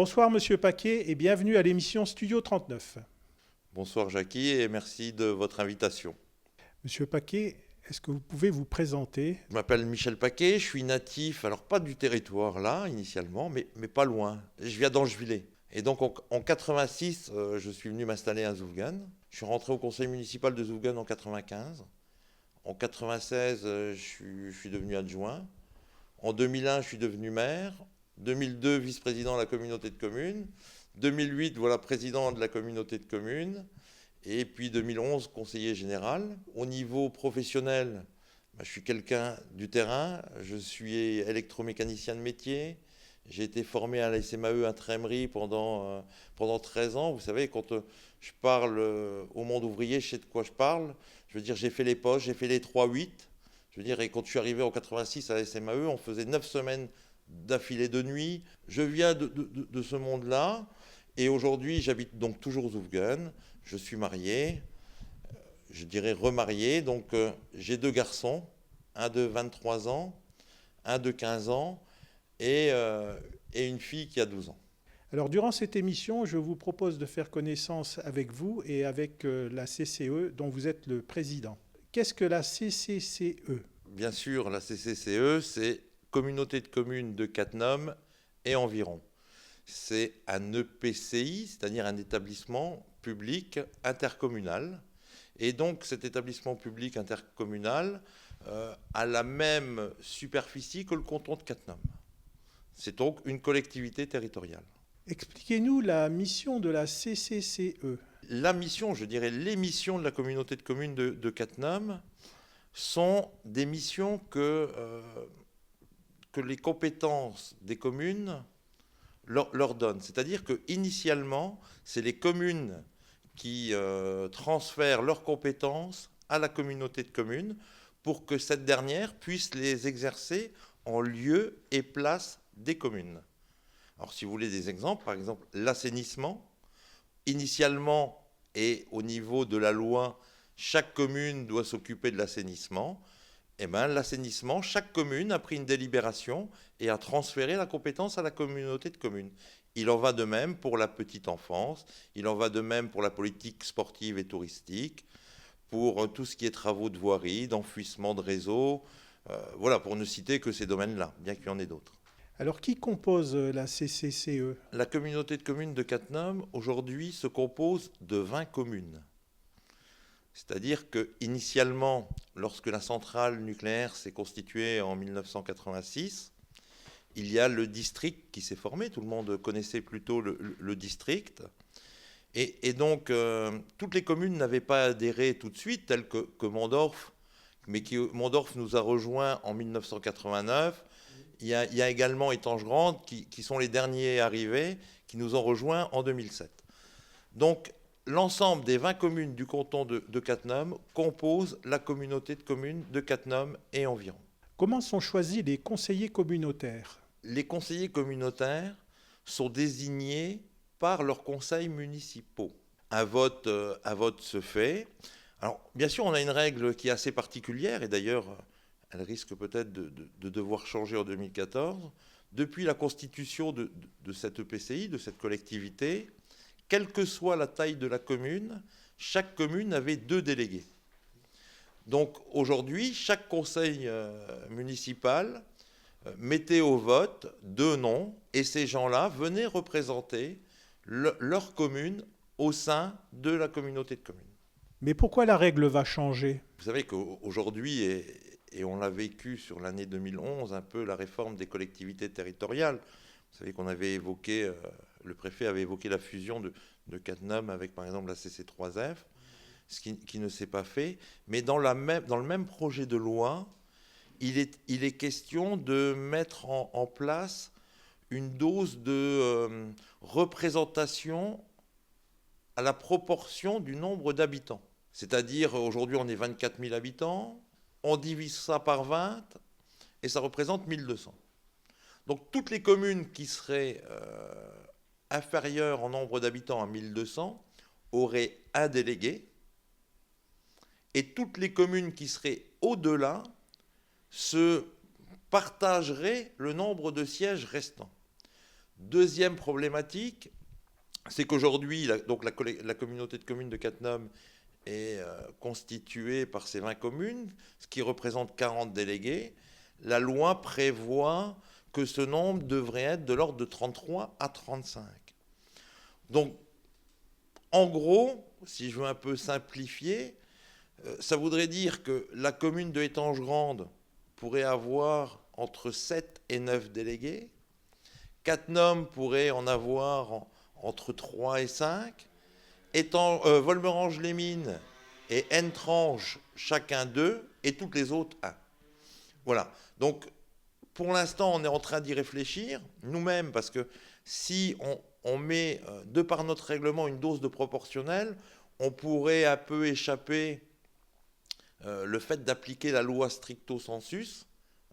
Bonsoir Monsieur Paquet et bienvenue à l'émission Studio 39. Bonsoir Jackie et merci de votre invitation. Monsieur Paquet, est-ce que vous pouvez vous présenter? Je m'appelle Michel Paquet, je suis natif, alors pas du territoire là initialement, mais pas loin. Je viens d'Angevillers. Et donc en 86, je suis venu m'installer à Zoufgane. Je suis rentré au conseil municipal de Zoufgane en 95. En 96, je suis devenu adjoint. En 2001, je suis devenu maire. 2002, vice-président de la communauté de communes. 2008, voilà, président de la communauté de communes. Et puis 2011, conseiller général. Au niveau professionnel, je suis quelqu'un du terrain. Je suis électromécanicien de métier. J'ai été formé à la SMAE à Trémery pendant 13 ans. Vous savez, quand je parle au monde ouvrier, je sais de quoi je parle. Je veux dire, j'ai fait les postes, j'ai fait les 3-8. Je veux dire, et quand je suis arrivé en 86 à la SMAE, on faisait 9 semaines d'affilée de nuit. Je viens de ce monde-là. Et aujourd'hui, j'habite donc toujours Zoufgane. Je suis marié, je dirais remarié. Donc j'ai 2 garçons, un de 23 ans, un de 15 ans et une fille qui a 12 ans. Alors durant cette émission, je vous propose de faire connaissance avec vous et avec la CCE dont vous êtes le président. Qu'est-ce que la CCCE? Bien sûr, la CCCE, c'est Communauté de communes de Cattenom et environ. C'est un EPCI, c'est-à-dire un établissement public intercommunal. Et donc cet établissement public intercommunal a la même superficie que le canton de Cattenom. C'est donc une collectivité territoriale. Expliquez-nous la mission de la CCCE. La mission, je dirais les missions de la communauté de communes de Cattenom sont des missions que les compétences des communes leur donnent. C'est-à-dire qu'initialement, c'est les communes qui transfèrent leurs compétences à la communauté de communes pour que cette dernière puisse les exercer en lieu et place des communes. Alors si vous voulez des exemples, par exemple l'assainissement, initialement et au niveau de la loi, chaque commune doit s'occuper de l'assainissement. Eh bien, l'assainissement, chaque commune a pris une délibération et a transféré la compétence à la communauté de communes. Il en va de même pour la petite enfance, il en va de même pour la politique sportive et touristique, pour tout ce qui est travaux de voirie, d'enfouissement de réseaux, voilà, pour ne citer que ces domaines-là, bien qu'il y en ait d'autres. Alors qui compose la CCCE? La communauté de communes de Cattenom, aujourd'hui, se compose de 20 communes. C'est-à-dire qu'initialement, lorsque la centrale nucléaire s'est constituée en 1986, il y a le district qui s'est formé. Tout le monde connaissait plutôt le district. Et donc, toutes les communes n'avaient pas adhéré tout de suite, telles que Mondorf, mais Mondorf nous a rejoints en 1989. Il y a également Étanges-Grande, qui sont les derniers arrivés, qui nous ont rejoints en 2007. Donc, l'ensemble des 20 communes du canton de Cattenom compose la communauté de communes de Cattenom et environ. Comment sont choisis les conseillers communautaires? Les conseillers communautaires sont désignés par leurs conseils municipaux. Un vote se fait. Alors, bien sûr, on a une règle qui est assez particulière, et d'ailleurs, elle risque peut-être de devoir changer en 2014. Depuis la constitution de cette EPCI, de cette collectivité, quelle que soit la taille de la commune, chaque commune avait 2 délégués. Donc aujourd'hui, chaque conseil municipal mettait au vote 2 noms, et ces gens-là venaient représenter leur commune au sein de la communauté de communes. Mais pourquoi la règle va changer? Vous savez qu'aujourd'hui, et on l'a vécu sur l'année 2011, un peu la réforme des collectivités territoriales. Vous savez qu'on avait évoqué, le préfet avait évoqué la fusion de Cattenom avec par exemple la CC3F, ce qui ne s'est pas fait. Mais dans le même projet de loi, il est question de mettre en place une dose de représentation à la proportion du nombre d'habitants. C'est-à-dire, aujourd'hui on est 24 000 habitants, on divise ça par 20 et ça représente 1200. Donc toutes les communes qui seraient inférieures en nombre d'habitants à 1200 auraient un délégué, et toutes les communes qui seraient au-delà se partageraient le nombre de sièges restants. Deuxième problématique, c'est qu'aujourd'hui, la communauté de communes de Cattenom est constituée par ces 20 communes, ce qui représente 40 délégués. La loi prévoit que ce nombre devrait être de l'ordre de 33 à 35. Donc, en gros, si je veux un peu simplifier, ça voudrait dire que la commune de Étanges-Grande pourrait avoir entre 7 et 9 délégués. Cattenom pourrait en avoir entre 3 et 5. Volmerange-les-Mines et Entrange, chacun 2, et toutes les autres 1. Voilà. Donc, pour l'instant, on est en train d'y réfléchir, nous-mêmes, parce que si on met, de par notre règlement, une dose de proportionnel, on pourrait un peu échapper le fait d'appliquer la loi stricto sensus.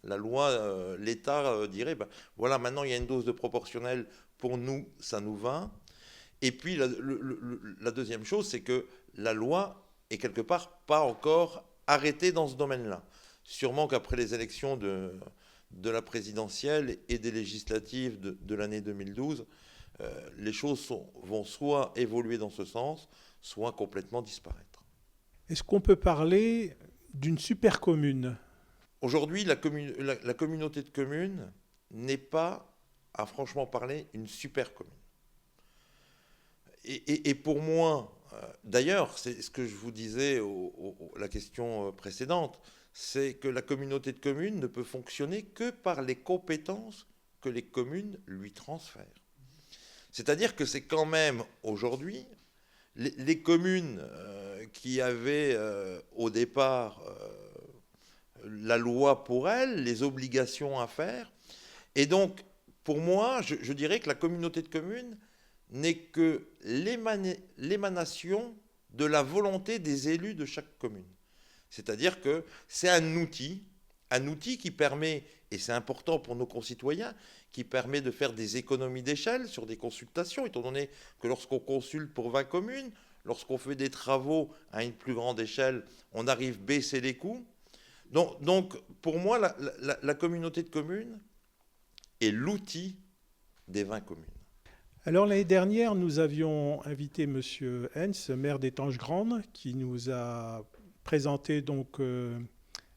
La loi, l'État dirait, ben, voilà, maintenant il y a une dose de proportionnel, pour nous, ça nous va. Et puis la deuxième chose, c'est que la loi est quelque part pas encore arrêtée dans ce domaine-là. Sûrement qu'après les élections de la présidentielle et des législatives de l'année 2012, les choses vont soit évoluer dans ce sens, soit complètement disparaître. Est-ce qu'on peut parler d'une super commune ? Aujourd'hui, la communauté de communes n'est pas, à franchement parler, une super commune. Et pour moi, d'ailleurs, c'est ce que je vous disais la question précédente, c'est que la communauté de communes ne peut fonctionner que par les compétences que les communes lui transfèrent. C'est-à-dire que c'est quand même aujourd'hui les communes qui avaient au départ la loi pour elles, les obligations à faire. Et donc, pour moi, je dirais que la communauté de communes n'est que l'émanation de la volonté des élus de chaque commune. C'est-à-dire que c'est un outil qui permet, et c'est important pour nos concitoyens, qui permet de faire des économies d'échelle sur des consultations, étant donné que lorsqu'on consulte pour 20 communes, lorsqu'on fait des travaux à une plus grande échelle, on arrive à baisser les coûts. Donc pour moi, la communauté de communes est l'outil des 20 communes. Alors l'année dernière, nous avions invité M. Hens, maire d'Étanges-Grande, qui nous a présenté donc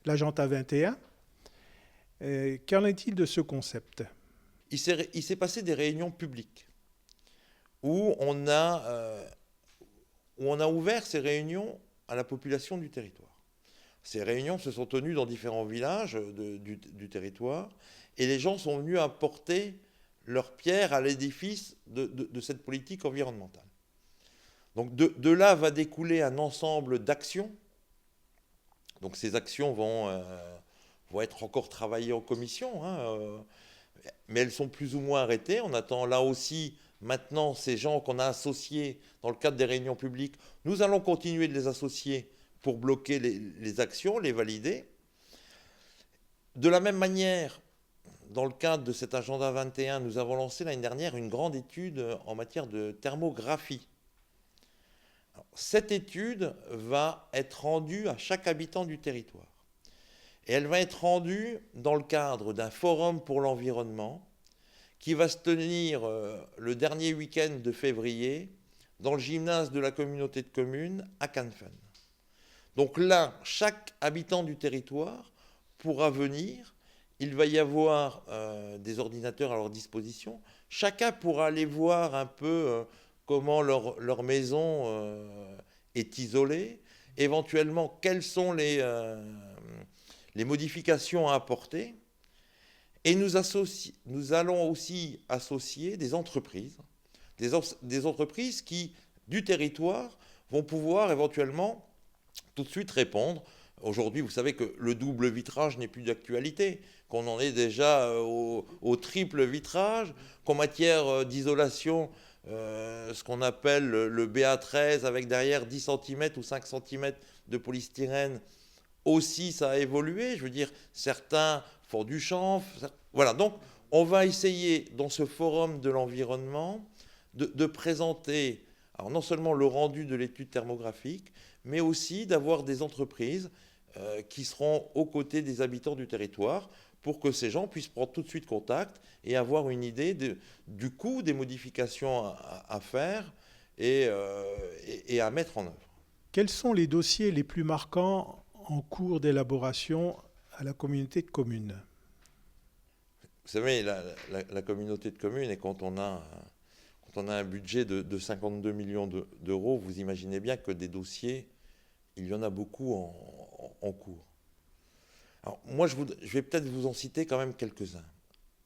l'Agenda 21. Qu'en est-il de ce concept ? Il s'est passé des réunions publiques où on a ouvert ces réunions à la population du territoire. Ces réunions se sont tenues dans différents villages du territoire et les gens sont venus apporter leur pierre à l'édifice de cette politique environnementale. Donc de là va découler un ensemble d'actions. Donc ces actions vont être encore travaillées en commission, mais elles sont plus ou moins arrêtées. On attend là aussi maintenant ces gens qu'on a associés dans le cadre des réunions publiques. Nous allons continuer de les associer pour bloquer les actions, les valider. De la même manière, dans le cadre de cet agenda 21, nous avons lancé l'année dernière une grande étude en matière de thermographie. Alors, cette étude va être rendue à chaque habitant du territoire. Et elle va être rendue dans le cadre d'un forum pour l'environnement qui va se tenir le dernier week-end de février dans le gymnase de la communauté de communes à Cannes-Fun. Donc là, chaque habitant du territoire pourra venir. Il va y avoir des ordinateurs à leur disposition. Chacun pourra aller voir un peu comment leur maison est isolée, éventuellement quelles sont les modifications à apporter. Et nous allons aussi associer des entreprises, des entreprises qui, du territoire, vont pouvoir éventuellement tout de suite répondre. Aujourd'hui, vous savez que le double vitrage n'est plus d'actualité, qu'on en est déjà au triple vitrage, qu'en matière d'isolation, ce qu'on appelle le BA13 avec derrière 10 cm ou 5 cm de polystyrène, aussi ça a évolué. Je veux dire, certains font du chanvre. Voilà, donc on va essayer dans ce forum de l'environnement de présenter alors non seulement le rendu de l'étude thermographique, mais aussi d'avoir des entreprises qui seront aux côtés des habitants du territoire pour que ces gens puissent prendre tout de suite contact et avoir une idée du coût des modifications à faire et à mettre en œuvre. Quels sont les dossiers les plus marquants en cours d'élaboration à la communauté de communes? Vous savez, la communauté de communes, et quand on a un budget de 52 millions d'euros, vous imaginez bien que des dossiers, il y en a beaucoup en cours. Alors, moi, je vais peut-être vous en citer quand même quelques-uns.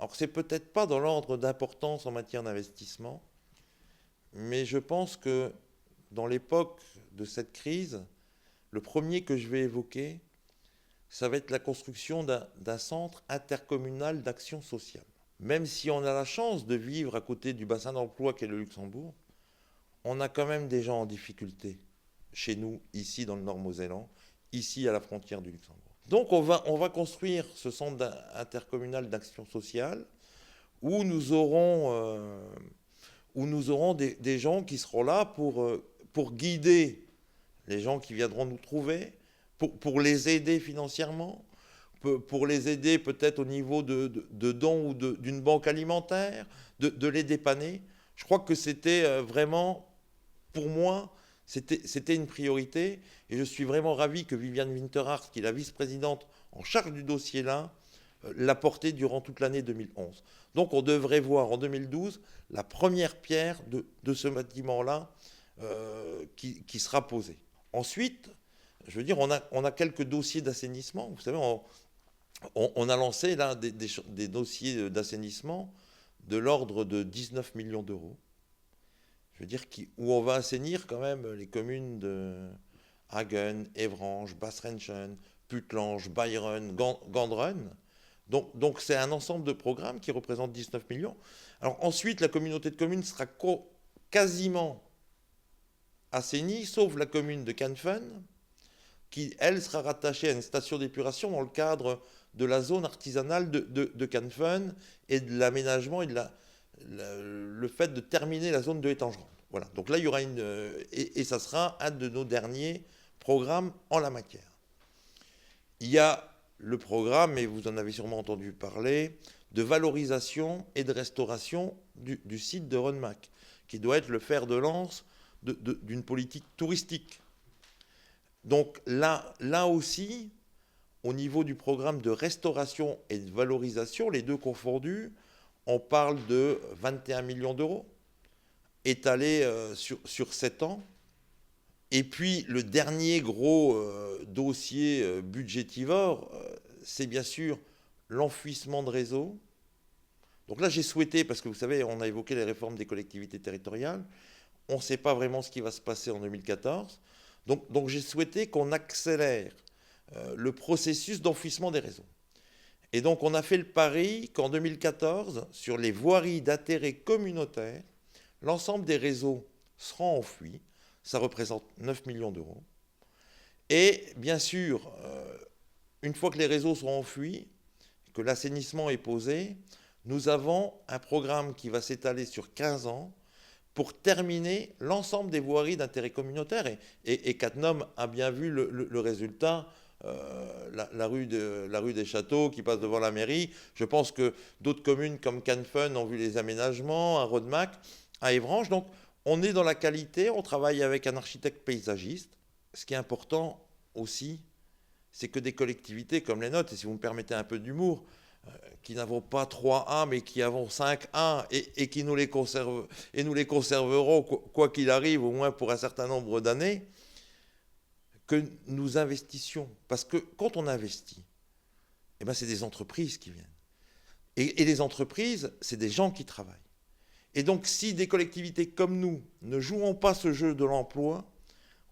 Alors, c'est peut-être pas dans l'ordre d'importance en matière d'investissement, mais je pense que dans l'époque de cette crise, le premier que je vais évoquer, ça va être la construction d'un centre intercommunal d'action sociale. Même si on a la chance de vivre à côté du bassin d'emploi qu'est le Luxembourg, on a quand même des gens en difficulté chez nous, ici dans le Nord-Mosellan, ici à la frontière du Luxembourg. Donc on va construire ce centre intercommunal d'action sociale où nous aurons des gens qui seront là pour guider les gens qui viendront nous trouver, pour les aider financièrement, pour les aider peut-être au niveau de dons ou d'une banque alimentaire, de les dépanner. Je crois que c'était vraiment, pour moi, c'était une priorité. Et je suis vraiment ravi que Viviane Winterhart, qui est la vice-présidente en charge du dossier là, l'a porté durant toute l'année 2011. Donc on devrait voir en 2012 la première pierre de ce bâtiment-là qui sera posée. Ensuite, je veux dire, on a quelques dossiers d'assainissement. Vous savez, on a lancé là des dossiers d'assainissement de l'ordre de 19 millions d'euros. Je veux dire, où on va assainir quand même les communes de Hagen, Évrange, Basse-Renchen, Putlange, Bayronne, Gandrun. Donc c'est un ensemble de programmes qui représentent 19 millions. Alors ensuite, la communauté de communes sera quasiment assainie, sauf la commune de Canfen, qui, elle, sera rattachée à une station d'épuration dans le cadre de la zone artisanale de Canfen et de l'aménagement et le fait de terminer la zone de Étangerande. Voilà. Donc là, il y aura et ça sera un de nos derniers programmes en la matière. Il y a le programme, et vous en avez sûrement entendu parler, de valorisation et de restauration du site de Runmac, qui doit être le fer de lance d'une politique touristique. Donc là aussi, au niveau du programme de restauration et de valorisation, les deux confondus, on parle de 21 millions d'euros, étalés sur 7 ans. Et puis le dernier gros dossier budgétivore, c'est bien sûr l'enfouissement de réseau. Donc là, j'ai souhaité, parce que vous savez, on a évoqué les réformes des collectivités territoriales, on ne sait pas vraiment ce qui va se passer en 2014. Donc j'ai souhaité qu'on accélère le processus d'enfouissement des réseaux. Et donc on a fait le pari qu'en 2014, sur les voiries d'intérêt communautaire, l'ensemble des réseaux sera enfoui. Ça représente 9 millions d'euros. Et bien sûr, une fois que les réseaux seront enfouis, que l'assainissement est posé, nous avons un programme qui va s'étaler sur 15 ans pour terminer l'ensemble des voiries d'intérêt communautaire. Et Cattenom a bien vu le résultat, la rue des Châteaux qui passe devant la mairie. Je pense que d'autres communes comme Canfen ont vu les aménagements, à Rodemack, à Évrange. Donc on est dans la qualité, on travaille avec un architecte paysagiste. Ce qui est important aussi, c'est que des collectivités comme les nôtres, et si vous me permettez un peu d'humour, qui n'avons pas 3A, mais qui avons 5A, et qui nous les conserverons, quoi qu'il arrive, au moins pour un certain nombre d'années, que nous investissions. Parce que quand on investit, eh ben c'est des entreprises qui viennent. Et les entreprises, c'est des gens qui travaillent. Et donc, si des collectivités comme nous ne jouons pas ce jeu de l'emploi,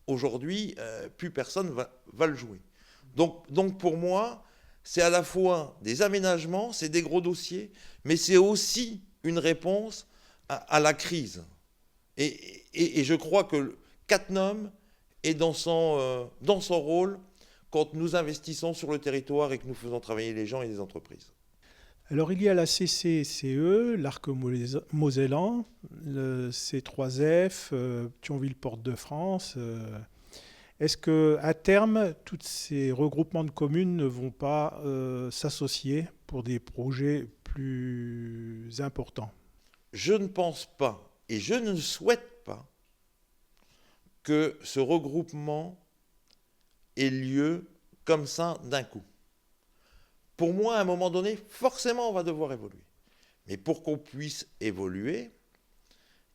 aujourd'hui, plus personne va le jouer. Donc pour moi, c'est à la fois des aménagements, c'est des gros dossiers, mais c'est aussi une réponse à la crise. Et je crois que Cattenom est dans son rôle quand nous investissons sur le territoire et que nous faisons travailler les gens et les entreprises. Alors il y a la CCCE, l'Arc Mosellan, le C3F, Thionville Porte de France, Est-ce qu'à terme, tous ces regroupements de communes ne vont pas s'associer pour des projets plus importants? Je ne pense pas et je ne souhaite pas que ce regroupement ait lieu comme ça d'un coup. Pour moi, à un moment donné, forcément, on va devoir évoluer. Mais pour qu'on puisse évoluer,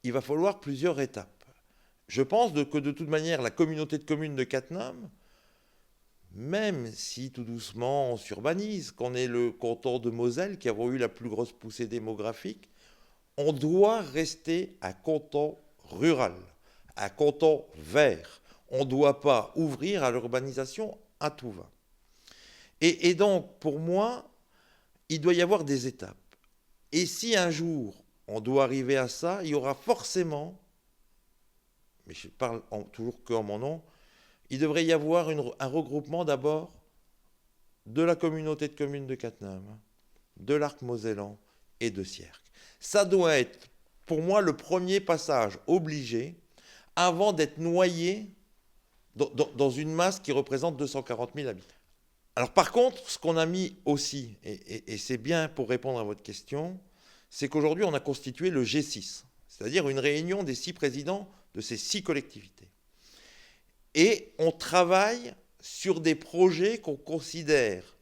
il va falloir plusieurs étapes. Je pense que de toute manière, la communauté de communes de Cattenom, même si tout doucement on s'urbanise, qu'on est le canton de Moselle qui a eu la plus grosse poussée démographique, on doit rester un canton rural, un canton vert. On ne doit pas ouvrir à l'urbanisation à tout va. Et donc, pour moi, il doit y avoir des étapes. Et si un jour on doit arriver à ça, il y aura forcément, mais je parle toujours que en mon nom, il devrait y avoir un regroupement d'abord de la communauté de communes de Cattenom, de l'Arc mosellan et de Sierck. Ça doit être, pour moi, le premier passage obligé avant d'être noyé dans une masse qui représente 240 000 habitants. Alors par contre, ce qu'on a mis aussi, et c'est bien pour répondre à votre question, c'est qu'aujourd'hui on a constitué le G6, c'est-à-dire une réunion des 6 présidents de ces 6 collectivités. Et on travaille sur des projets qu'on considère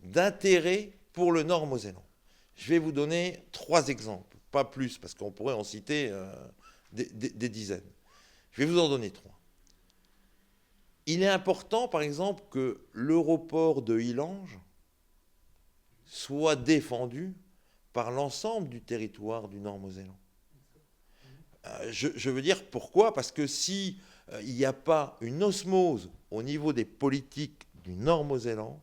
d'intérêt pour le Nord mosellan. Je vais vous donner 3 exemples, pas plus, parce qu'on pourrait en citer des dizaines. Je vais vous en donner 3. Il est important, par exemple, que l'aéroport de Illange soit défendu par l'ensemble du territoire du Nord mosellan. Je veux dire pourquoi ? Parce que si il n'y a pas une osmose au niveau des politiques du Nord mosellan,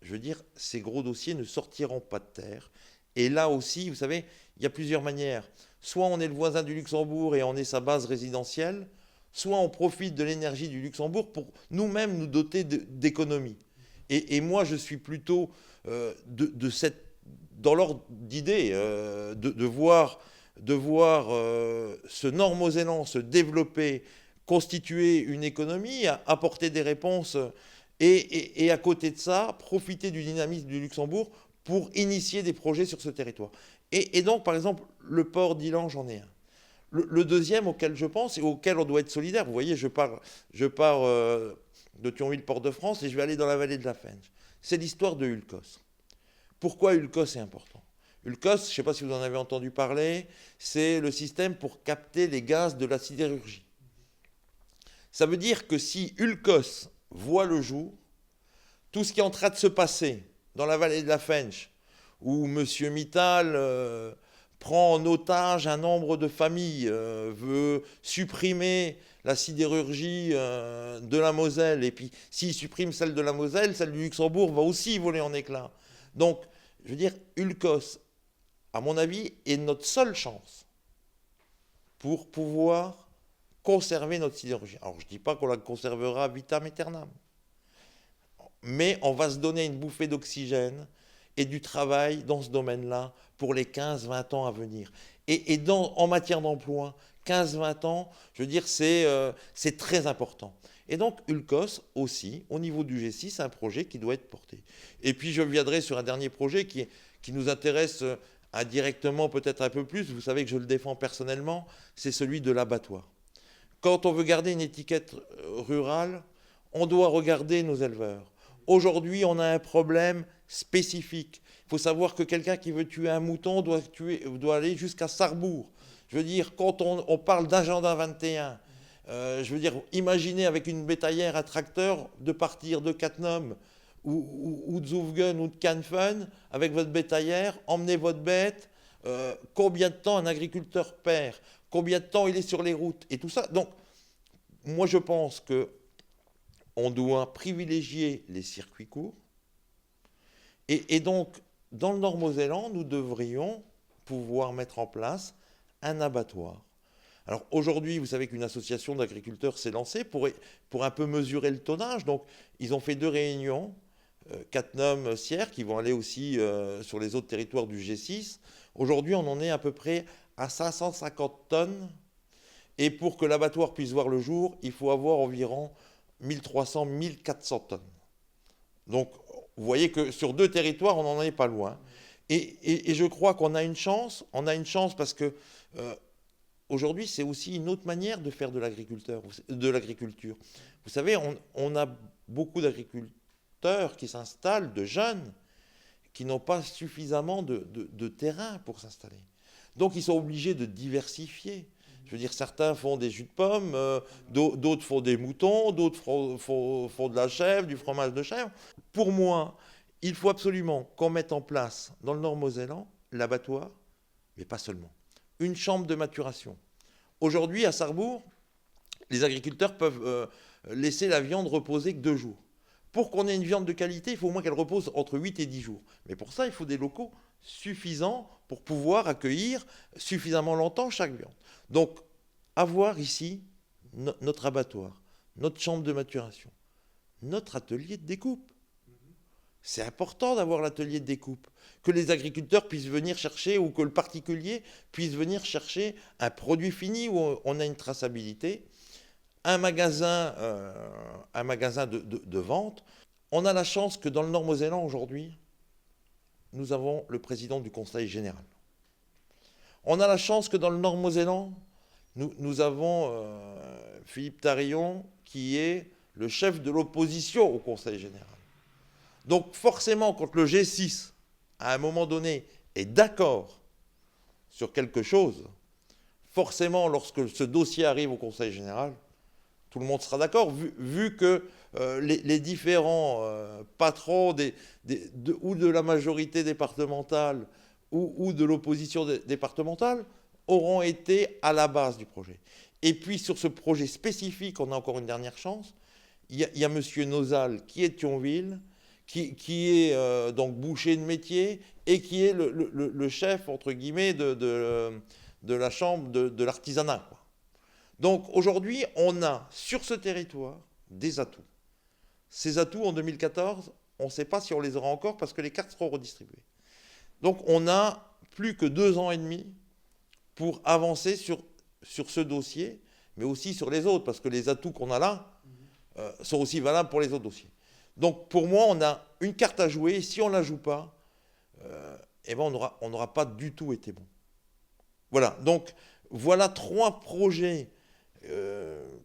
je veux dire, ces gros dossiers ne sortiront pas de terre. Et là aussi, vous savez, il y a plusieurs manières. Soit on est le voisin du Luxembourg et on est sa base résidentielle, soit on profite de l'énergie du Luxembourg pour nous-mêmes nous doter d'économies. Et moi, je suis plutôt dans l'ordre d'idée, de voir ce Nord mosellan se développer, constituer une économie, apporter des réponses, et à côté de ça, profiter du dynamisme du Luxembourg pour initier des projets sur ce territoire. Et donc, par exemple, le port d'Illange en est un. Le deuxième auquel je pense et auquel on doit être solidaire, vous voyez, je pars de Thionville, Port-de-France, et je vais aller dans la vallée de la Fensch. C'est l'histoire de Ulcos. Pourquoi Ulcos est important ? Ulcos, je ne sais pas si vous en avez entendu parler, c'est le système pour capter les gaz de la sidérurgie. Ça veut dire que si Ulcos voit le jour, tout ce qui est en train de se passer dans la vallée de la Fensch, où M. Mittal prend en otage un nombre de familles, veut supprimer la sidérurgie de la Moselle, et puis s'il supprime celle de la Moselle, celle du Luxembourg va aussi voler en éclats. Donc, je veux dire, Ulcos, à mon avis, est notre seule chance pour pouvoir conserver notre sidérurgie. Alors, je ne dis pas qu'on la conservera vitam aeternam, mais on va se donner une bouffée d'oxygène et du travail dans ce domaine-là pour les 15-20 ans à venir. Et en matière d'emploi, 15-20 ans, je veux dire, c'est très important. Et donc, Ulcos aussi, au niveau du G6, c'est un projet qui doit être porté. Et puis, je viendrai sur un dernier projet qui nous intéresse indirectement peut-être un peu plus. Vous savez que je le défends personnellement, c'est celui de l'abattoir. Quand on veut garder une étiquette rurale, on doit regarder nos éleveurs. Aujourd'hui, on a un problème spécifique. Il faut savoir que quelqu'un qui veut tuer un mouton doit aller jusqu'à Sarrebourg. Je veux dire, quand on parle d'agenda 21, je veux dire, imaginez avec une bétaillère, un tracteur, de partir de Cattenom ou de Zoufgen ou de Canfun avec votre bétaillère, emmenez votre bête, combien de temps un agriculteur perd, combien de temps il est sur les routes et tout ça. Donc, moi je pense qu'on doit privilégier les circuits courts. Et donc, dans le Nord mosellan, nous devrions pouvoir mettre en place un abattoir. Alors aujourd'hui, vous savez qu'une association d'agriculteurs s'est lancée pour un peu mesurer le tonnage. Donc, ils ont fait 2 réunions, Cattenom, Sierck, qui vont aller aussi sur les autres territoires du G6. Aujourd'hui, on en est à peu près à 550 tonnes. Et pour que l'abattoir puisse voir le jour, il faut avoir environ 1300, 1400 tonnes. Donc, vous voyez que sur 2 territoires, on n'en est pas loin. Et je crois qu'on a une chance. On a une chance parce que aujourd'hui, c'est aussi une autre manière de faire de l'agriculture. Vous savez, on a beaucoup d'agriculteurs qui s'installent, de jeunes, qui n'ont pas suffisamment de terrain pour s'installer. Donc, ils sont obligés de diversifier. Je veux dire, certains font des jus de pommes, d'autres font des moutons, d'autres font de la chèvre, du fromage de chèvre. Pour moi, il faut absolument qu'on mette en place, dans le Nord-Mosellan, l'abattoir, mais pas seulement, une chambre de maturation. Aujourd'hui, à Sarrebourg, les agriculteurs peuvent laisser la viande reposer que 2 jours. Pour qu'on ait une viande de qualité, il faut au moins qu'elle repose entre 8 et 10 jours. Mais pour ça, il faut des locaux suffisants pour pouvoir accueillir suffisamment longtemps chaque viande. Donc, avoir ici notre abattoir, notre chambre de maturation, notre atelier de découpe. C'est important d'avoir l'atelier de découpe, que les agriculteurs puissent venir chercher ou que le particulier puisse venir chercher un produit fini où on a une traçabilité, un magasin de vente. On a la chance que dans le Nord-Mosellan aujourd'hui, nous avons le président du Conseil général. On a la chance que dans le Nord-Mosellan, nous avons Philippe Tarillon, qui est le chef de l'opposition au Conseil général. Donc forcément, quand le G6, à un moment donné, est d'accord sur quelque chose, forcément, lorsque ce dossier arrive au Conseil général, tout le monde sera d'accord, vu que les différents patrons ou de la majorité départementale ou de l'opposition départementale auront été à la base du projet. Et puis sur ce projet spécifique, on a encore une dernière chance. Il y a M. Nozal qui est de Thionville, qui est donc boucher de métier et qui est le chef, entre guillemets, de la chambre de l'artisanat, quoi. Donc aujourd'hui, on a sur ce territoire des atouts. Ces atouts, en 2014, on ne sait pas si on les aura encore parce que les cartes seront redistribuées. Donc on a plus que 2 ans et demi pour avancer sur ce dossier, mais aussi sur les autres, parce que les atouts qu'on a là sont aussi valables pour les autres dossiers. Donc pour moi, on a une carte à jouer, et si on ne la joue pas, on n'aura pas du tout été bon. Voilà, donc voilà 3 projets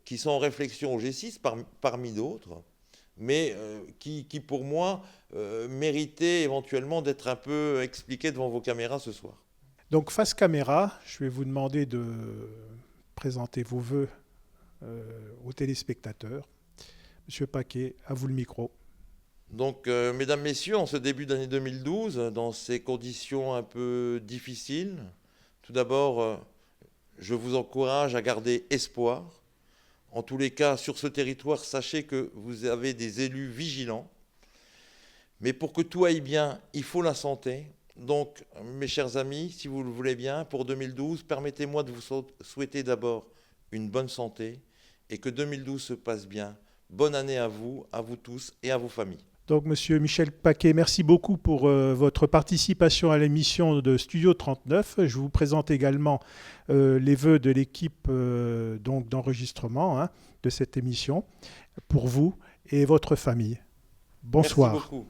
qui sont en réflexion au G6 parmi d'autres, mais qui pour moi méritaient éventuellement d'être un peu expliqués devant vos caméras ce soir. Donc face caméra, je vais vous demander de présenter vos vœux aux téléspectateurs. Monsieur Paquet, à vous le micro. Donc, mesdames, messieurs, en ce début d'année 2012, dans ces conditions un peu difficiles, tout d'abord, je vous encourage à garder espoir. En tous les cas, sur ce territoire, sachez que vous avez des élus vigilants. Mais pour que tout aille bien, il faut la santé. Donc, mes chers amis, si vous le voulez bien, pour 2012, permettez-moi de vous souhaiter d'abord une bonne santé et que 2012 se passe bien. Bonne année à vous tous et à vos familles. Donc, Monsieur Michel Paquet, merci beaucoup pour votre participation à l'émission de Studio 39. Je vous présente également les vœux de l'équipe donc d'enregistrement de cette émission pour vous et votre famille. Bonsoir. Merci beaucoup.